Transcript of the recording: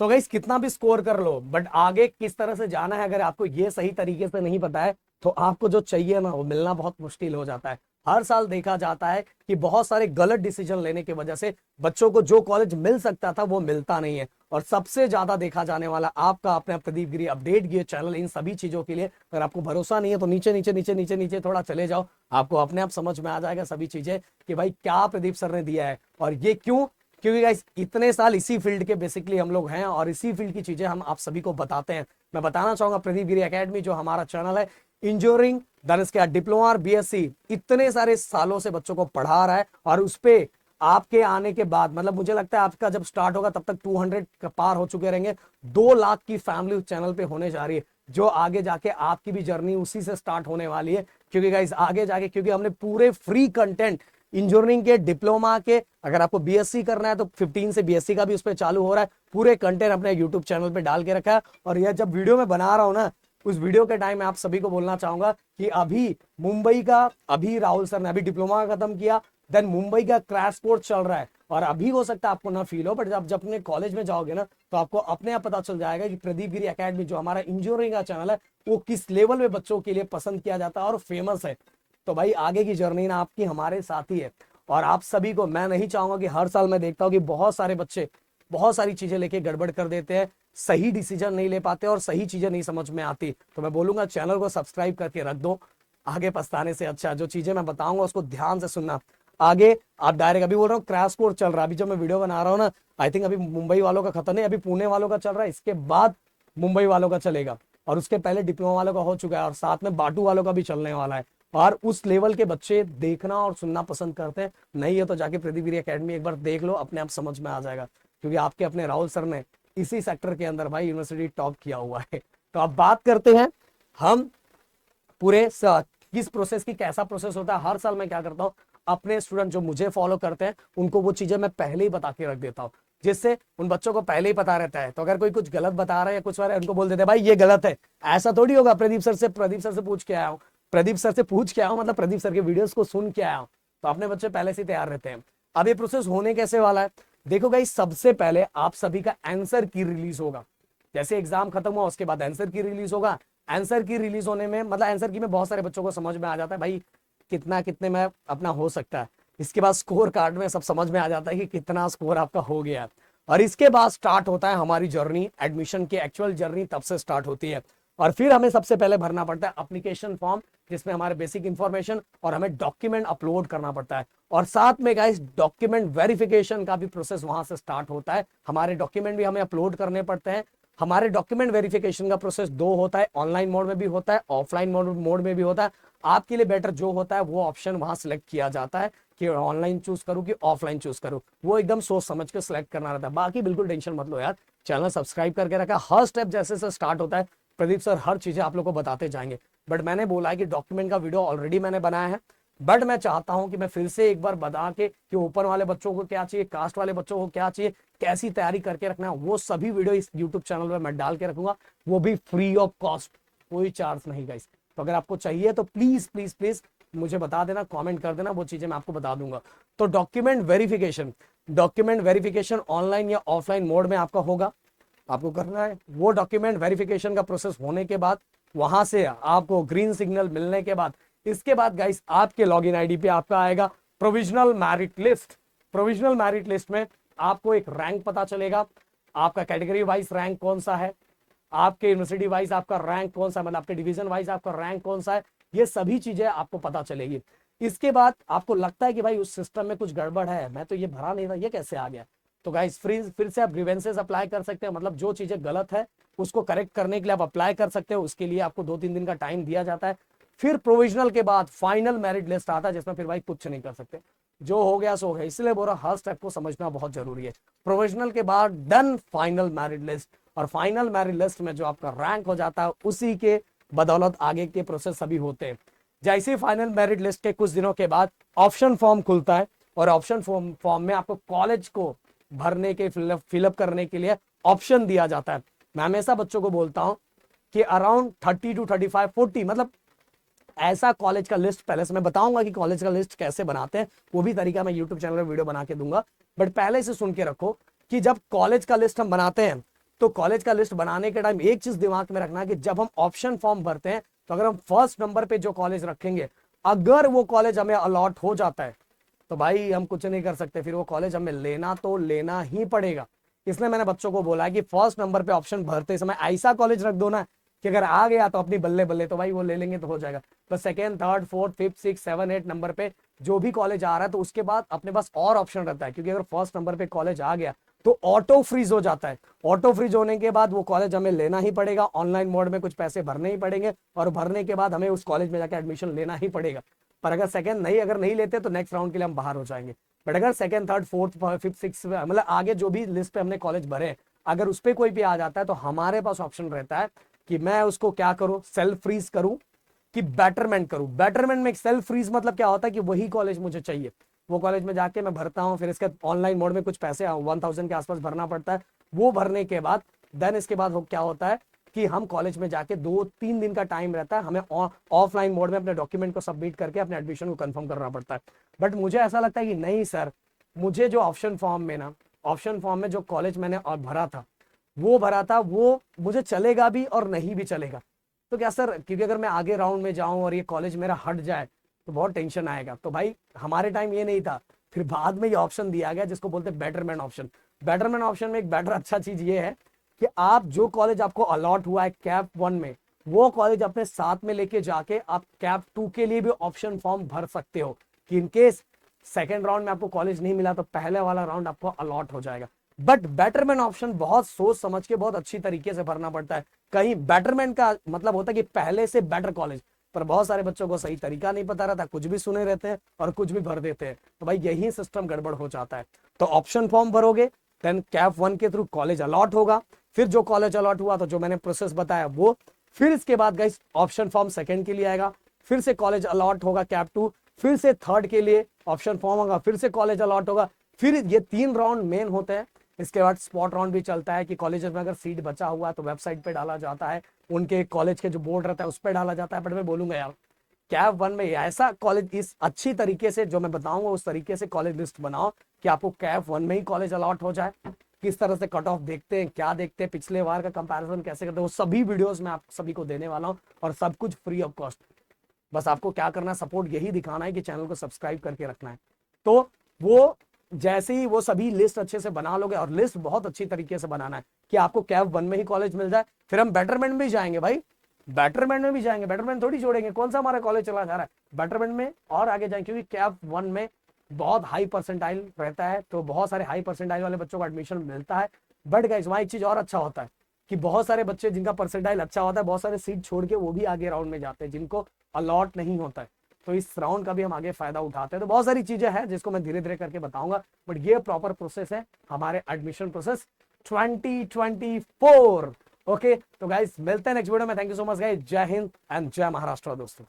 So guys कितना भी score कर लो बट आगे किस तरह से जाना है अगर आपको ये सही तरीके से नहीं पता है तो आपको जो चाहिए ना वो मिलना बहुत मुश्किल हो जाता है। हर साल देखा जाता है कि बहुत सारे गलत डिसीजन लेने की वजह से बच्चों को जो कॉलेज मिल सकता था वो मिलता नहीं है। और सबसे ज्यादा देखा जाने वाला आपका अपने प्रदीप गिरी अपडेट गियर चैनल इन सभी चीजों के लिए। अगर आपको भरोसा नहीं है तो नीचे नीचे नीचे नीचे नीचे थोड़ा चले जाओ, आपको अपने आप समझ में आ जाएगा सभी चीजें कि भाई क्या प्रदीप सर ने दिया है और ये क्यों। क्योंकि गाइस इतने साल इसी फील्ड के बेसिकली हम लोग हैं और इसी फील्ड की चीजें हम आप सभी को बताते हैं। मैं बताना चाहूंगा प्रदीप गिरी एकेडमी जो हमारा चैनल है इंजीनियरिंग देन इसके बाद डिप्लोमा और बीएससी इतने सारे सालों से बच्चों को पढ़ा रहा है और उस पे आपके आने के बाद मतलब मुझे लगता है आपका जब स्टार्ट होगा तब तक 200 का पार हो चुके रहेंगे। 2 लाख की फैमिली उस चैनल पे होने जा रही है जो आगे जाके आपकी भी जर्नी उसी से स्टार्ट होने वाली है। क्योंकि गाइस आगे जाके क्योंकि हमने पूरे फ्री कंटेंट इंजीनियरिंग के डिप्लोमा के अगर आपको बीएससी करना है तो 15 से बीएससी का भी उस पर चालू हो रहा है। पूरे कंटेंट अपने यूट्यूब चैनल पे डाल के रखा है और यह जब वीडियो में बना रहा हूं ना उस वीडियो के टाइम में आप सभी को बोलना चाहूंगा कि अभी मुंबई का अभी राहुल सर ने अभी डिप्लोमा खत्म किया देन मुंबई का क्रैश कोर्स चल रहा है और अभी हो सकता है आपको ना फील हो बट जब अपने कॉलेज में जाओगे ना तो आपको अपने आप पता चल जाएगा कि प्रदीप गिरी एकेडमी जो हमारा इंजीनियरिंग का चैनल है वो किस लेवल में बच्चों के लिए पसंद किया जाता है और फेमस है। तो भाई आगे की जर्नी ना आपकी हमारे साथ ही है और आप सभी को मैं नहीं चाहूंगा कि हर साल मैं देखता हूं कि बहुत सारे बच्चे बहुत सारी चीजें लेके गड़बड़ कर देते हैं, सही डिसीजन नहीं ले पाते और सही चीजें नहीं समझ में आती। तो मैं बोलूंगा चैनल को सब्सक्राइब करके रख दो, आगे पछताने से अच्छा जो चीजें मैं बताऊंगा उसको ध्यान से सुनना। आगे आप डायरेक्ट अभी बोल रहा हूँ क्रैश कोर्स चल रहा है अभी जो मैं वीडियो बना रहा हूँ ना आई थिंक अभी मुंबई वालों का खत्म नहीं अभी पुणे वालों का चल रहा है, इसके बाद मुंबई वालों का चलेगा और उसके पहले डिप्लोमा वालों का हो चुका है और साथ में बाटू वालों का भी चलने वाला है। और उस लेवल के बच्चे देखना और सुनना पसंद करते हैं, नहीं है तो जाके प्रदीप गिरी एकेडमी एक बार देख लो, अपने आप समझ में आ जाएगा। क्योंकि आपके अपने राहुल सर ने इसी सेक्टर के अंदर भाई यूनिवर्सिटी टॉप किया हुआ है। तो अब बात करते हैं हम पूरे किस प्रोसेस की कैसा प्रोसेस होता है। हर साल मैं क्या करता हूँ अपने स्टूडेंट जो मुझे फॉलो करते हैं उनको वो चीजें मैं पहले ही बता के रख देता हूँ जिससे उन बच्चों को पहले ही पता रहता है। तो अगर कोई कुछ गलत बता रहा है या कुछ उनको बोल देते हैं भाई ये गलत है, ऐसा थोड़ी होगा। प्रदीप सर से पूछ के आया हूँ, प्रदीप सर से पूछ के आया हूँ मतलब प्रदीप सर के वीडियोस को सुन के आया हूँ। तो अपने बच्चे पहले से तैयार रहते हैं। अब ये प्रोसेस होने कैसे वाला है देखो गाइस, सबसे पहले आप सभी का आंसर की रिलीज होगा। जैसे एग्जाम खत्म हुआ उसके बाद आंसर की रिलीज होगा। आंसर की रिलीज होने में मतलब आंसर की में बहुत सारे बच्चों को समझ में आ जाता है भाई कितना कितने में अपना हो सकता है। इसके बाद स्कोर कार्ड में सब समझ में आ जाता है कि कितना स्कोर आपका हो गया। और इसके बाद स्टार्ट होता है हमारी जर्नी, एडमिशन की एक्चुअल जर्नी तब से स्टार्ट होती है। और फिर हमें सबसे पहले भरना पड़ता है एप्लीकेशन फॉर्म जिसमें हमारे बेसिक इंफॉर्मेशन और हमें डॉक्यूमेंट अपलोड करना पड़ता है। और साथ में गाइस डॉक्यूमेंट वेरिफिकेशन का भी प्रोसेस वहां से स्टार्ट होता है। हमारे डॉक्यूमेंट भी हमें अपलोड करने पड़ते हैं। हमारे डॉक्यूमेंट वेरिफिकेशन का प्रोसेस 2 होता है, ऑनलाइन मोड में भी होता है, ऑफलाइन मोड में भी होता है। आपके लिए बेटर जो होता है वो ऑप्शन वहां सिलेक्ट किया जाता है कि ऑनलाइन चूज करूं कि ऑफलाइन चूज करूं, वो एकदम सोच समझ के सिलेक्ट करना रहता है। बाकी बिल्कुल टेंशन मत लो यार, चैनल सब्सक्राइब करके रखा। हर स्टेप जैसे से स्टार्ट होता है प्रदीप सर हर चीजें आप लोग को बताते जाएंगे। बट मैंने बोला है कि डॉक्यूमेंट का वीडियो ऑलरेडी मैंने बनाया है बट मैं चाहता हूं कि मैं फिर से एक बार बता के कि ओपन वाले बच्चों को क्या चाहिए, कास्ट वाले बच्चों को क्या चाहिए, कैसी तैयारी करके रखना है, वो सभी वीडियो इस यूट्यूब चैनल पे मैं डाल के रखूंगा, वो भी फ्री ऑफ कॉस्ट, कोई चार्ज नहीं गाइस। तो अगर आपको चाहिए तो प्लीज प्लीज प्लीज मुझे बता देना, कमेंट कर देना, वो चीजें मैं आपको बता दूंगा। तो डॉक्यूमेंट वेरिफिकेशन ऑनलाइन या ऑफलाइन मोड में आपका होगा, आपको करना है। वो डॉक्यूमेंट वेरिफिकेशन का प्रोसेस होने के बाद वहां से आपको ग्रीन सिग्नल मिलने के बाद इसके बाद गाइस आपके लॉगिन आईडी पे आपका आएगा provisional merit list. Provisional merit list में आपको एक रैंक पता चलेगा, आपका कैटेगरी वाइज रैंक कौन सा है, आपके यूनिवर्सिटी वाइज आपका रैंक कौन सा है, मतलब आपके डिवीजन वाइज आपका रैंक कौन सा है, ये सभी चीजें आपको पता चलेगी। इसके बाद आपको लगता है कि भाई उस सिस्टम में कुछ गड़बड़ है, मैं तो ये भरा नहीं था, ये कैसे आ गया, तो गाइस फिर से आप ग्रीवेंसेस अप्लाई कर सकते हैं। मतलब जो चीजें गलत है उसको करेक्ट करने के लिए आप अप्लाई कर सकते हो। उसके लिए आपको 2-3 दिन का टाइम दिया जाता है। फिर प्रोविजनल के बाद फाइनल मेरिट लिस्ट आता है जिसमें फिर भाई कुछ नहीं कर सकते, जो हो गया सो हो गया। इसलिए बोल रहा हर स्टेप को समझना बहुत जरूरी है। प्रोविजनल के बाद डन फाइनल मेरिट लिस्ट, और फाइनल मेरिट लिस्ट में जो आपका रैंक हो जाता है उसी के बदौलत आगे के प्रोसेस सभी होते हैं। जैसे फाइनल मेरिट लिस्ट के कुछ दिनों के बाद ऑप्शन फॉर्म खुलता है और ऑप्शन फॉर्म में आपको कॉलेज को भरने के फिलअप करने के लिए ऑप्शन दिया जाता है। मैं हमेशा बच्चों को बोलता हूं कि अराउंड 30 to 35 40 मतलब ऐसा कॉलेज का लिस्ट, पहले से मैं बताऊंगा कि कॉलेज का लिस्ट कैसे बनाते हैं, वो भी तरीका मैं यूट्यूब चैनल पर वीडियो बना के दूंगा। बट पहले से सुन के रखो कि जब कॉलेज का लिस्ट हम बनाते हैं तो कॉलेज का लिस्ट बनाने के टाइम एक चीज दिमाग में रखना कि जब हम ऑप्शन फॉर्म भरते हैं तो अगर हम फर्स्ट नंबर पे जो कॉलेज रखेंगे, अगर वो कॉलेज हमें अलॉट हो जाता है तो भाई हम कुछ नहीं कर सकते, फिर वो कॉलेज हमें लेना तो लेना ही पड़ेगा। इसलिए मैंने बच्चों को बोला है कि फर्स्ट नंबर पे ऑप्शन भरते समय ऐसा कॉलेज रख दो ना कि अगर आ गया तो अपनी बल्ले बल्ले, तो भाई वो ले लेंगे तो हो जाएगा। तो second, third, fourth, fifth, six, seven, 8 number पे जो भी कॉलेज आ रहा है तो उसके बाद अपने पास और ऑप्शन रहता है, क्योंकि अगर फर्स्ट नंबर पे कॉलेज आ गया तो ऑटो फ्रीज हो जाता है। ऑटो फ्रीज होने के बाद वो कॉलेज हमें लेना ही पड़ेगा, ऑनलाइन मोड में कुछ पैसे भरने ही पड़ेंगे, और भरने के बाद हमें उस कॉलेज में जाकर एडमिशन लेना ही पड़ेगा। पर अगर सेकंड नहीं, अगर नहीं लेते तो नेक्स्ट राउंड के लिए हम बाहर हो जाएंगे। बट अगर second, third, fourth, fifth, six, मतलब आगे जो भी लिस्ट पे हमने कॉलेज भरे, अगर उस पर कोई भी आ जाता है तो हमारे पास ऑप्शन रहता है कि मैं उसको क्या करूं, सेल्फ फ्रीज करूं कि बेटरमेंट करूं। बेटरमेंट में सेल्फ फ्रीज मतलब क्या होता है कि वही कॉलेज मुझे चाहिए, वो कॉलेज में जाके मैं भरता हूं, फिर इसके ऑनलाइन मोड में कुछ पैसे 1000 के आसपास भरना पड़ता है। वो भरने के बाद देन इसके बाद क्या होता है कि हम कॉलेज में जाके 2-3 दिन का टाइम रहता है, हमें ऑफलाइन मोड में अपने डॉक्यूमेंट को सबमिट करके अपने एडमिशन को कंफर्म करना पड़ता है। बट मुझे ऐसा लगता है कि नहीं सर, मुझे जो ऑप्शन फॉर्म में जो कॉलेज मैंने और भरा था वो मुझे चलेगा भी और नहीं भी चलेगा। तो क्या सर, क्योंकि अगर मैं आगे राउंड में जाऊं और ये कॉलेज मेरा हट जाए तो बहुत टेंशन आएगा। तो भाई हमारे टाइम ये नहीं था, फिर बाद में ये ऑप्शन दिया गया जिसको बोलते हैं बेटरमेंट ऑप्शन। बेटरमेंट ऑप्शन में एक बेटर अच्छा चीज ये है कि आप जो कॉलेज आपको अलॉट हुआ है कैप 1 में, वो कॉलेज अपने साथ में लेके जाके आप कैप 2 के लिए भी ऑप्शन फॉर्म भर सकते हो कि इनकेस सेकेंड राउंड में आपको कॉलेज नहीं मिला तो पहले वाला राउंड आपको अलॉट हो जाएगा। बट बेटरमेंट ऑप्शन बहुत सोच समझ के बहुत अच्छी तरीके से भरना पड़ता है। कहीं बेटरमेंट का मतलब होता है कि पहले से बेटर कॉलेज, पर बहुत सारे बच्चों को सही तरीका नहीं पता रहता, कुछ भी सुने रहते हैं और कुछ भी भर देते हैं, तो भाई यही सिस्टम गड़बड़ हो जाता है। तो ऑप्शन फॉर्म भरोगे, देन कैप 1 के थ्रू कॉलेज अलॉट होगा, फिर जो कॉलेज अलॉट हुआ तो जो मैंने प्रोसेस बताया वो, फिर इसके बाद गाइस ऑप्शन फॉर्म सेकंड के लिए आएगा, फिर से कॉलेज अलॉट होगा कैप 2, फिर से थर्ड के लिए ऑप्शन फॉर्म होगा, फिर से कॉलेज अलॉट होगा, फिर ये 3 राउंड मेन होते हैं। इसके बाद स्पॉट राउंड भी चलता है कि कॉलेज में अगर सीट बचा हुआ है तो वेबसाइट पे डाला जाता है, उनके कॉलेज के जो बोर्ड रहता है उस पर डाला जाता है। बट मैं बोलूंगा यार, कैप 1 में ऐसा कॉलेज इस अच्छी तरीके से जो मैं बताऊंगा उस तरीके से कॉलेज लिस्ट बनाओ कि आपको कैप 1 में ही कॉलेज अलॉट हो जाए। किस तरह से कट ऑफ देखते हैं, क्या देखते हैं, पिछले बार का कंपैरिजन कैसे करते हैं, वो सभी वीडियोस में आप सभी को देने वाला हूं, और सब कुछ फ्री ऑफ कॉस्ट। बस आपको क्या करना है, सपोर्ट यही दिखाना है कि चैनल को सब्सक्राइब करके रखना है। तो वो जैसे ही वो सभी लिस्ट अच्छे से बना लोगे, और लिस्ट बहुत अच्छी तरीके से बनाना है कि आपको कैप 1 में ही कॉलेज मिल जाए, फिर हम बेटरमेंट में भी जाएंगे भाई, बेटरमेंट में भी जाएंगे, बेटरमेंट थोड़ी छोड़ेंगे, कौन सा हमारा कॉलेज चला जा रहा है, बेटरमेंट में और आगे जाएंगे, क्योंकि कैप 1 में बहुत हाई परसेंटाइल रहता है, तो बहुत सारे हाई परसेंटाइल वाले बच्चों को एडमिशन मिलता है। बट गाइस वहां एक चीज और अच्छा होता है कि बहुत सारे बच्चे जिनका परसेंटाइल अच्छा होता है, बहुत सारे सीट छोड़ के वो भी आगे राउंड में जाते हैं जिनको अलॉट नहीं होता है। तो इस राउंड का भी हम आगे फायदा उठाते हैं। तो बहुत सारी चीजें हैं जिसको मैं धीरे धीरे करके बताऊंगा, बट ये प्रॉपर प्रोसेस है हमारे एडमिशन प्रोसेस 2024। ओके, तो गाइस मिलते हैं नेक्स्ट वीडियो में। Thank you so much guys, जय हिंद एंड जय महाराष्ट्र दोस्तों।